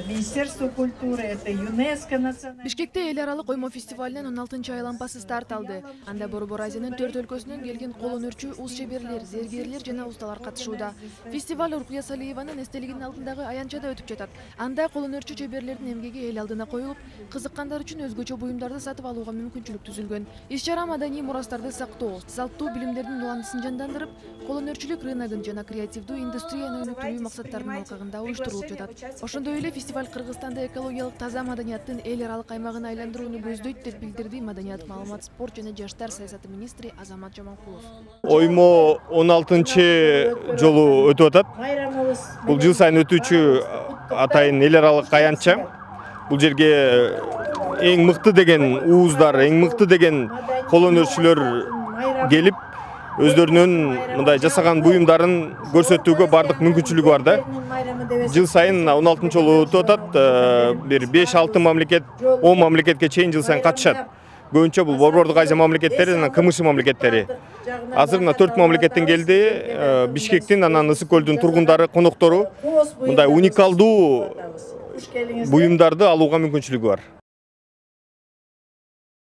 Министерство культуры, это ЮНЕСКО национальный. Бишкекте эл аралык оймо фестивалинин 16 айлампасы старт алды. Анда Борбор Азиянын 4 өлкөсүнөн келген кол өнөрчү, уз шеберлер, зергерлер жана усталар катышууда. Фестиваль Уркуя Салиеванын эстелигинин алдындагы аянчада өтүп жатат. Анда кол өнөрчү шеберлердин эмгеги эл алдына коюлуп, кызыккандар үчүн өзгөчө буюмдарды сатып алууга мүмкүнчүлүк түзүлгөн. Иш-чара маданий мурастарды сактоо, салттуу билимдердин уландысын жандандырып, кол өнөрчүлүк рыногун жана креативдүү индустрияны өнүктүрүү максаттарынын алкагында уюштурулуп жатат. Ошондой эле фестиваль Кыргызстанда экологиялык таза маданияттын эл аралык аймагына айландырууну көздөйт деп билдирди Маданият, маалымат, спорт жана жаштар саясаты министри Азамат Жаманкулов. Оймо 16-жолу өтүп атат. Бул жыл сайын өтүүчү атайын эл аралык аянтча. Бул жерге эң мыкты деген ууздар, эң мыкты деген кол өнөрчүлөр келип, өздөрүнүн мындай жасаган буюмдарын көрсөтүүгө бардык мүмкүнчүлүгү бар да. Жыл сайын 16-жолу өтүп атат. Бир 5-6 мамлекет, 10 мамлекетке чейин жыл сайын катышат. Көбүнчө бул Борбордук Азия мамлекеттери жана КМШ мамлекеттери. Азыр мына 4 мамлекеттен келди. Бишкектин, анан Ысык көлдүн тургундары, коноктору мындай уникалдуу буюмдарды алууга мүмкүнчүлүгү бар.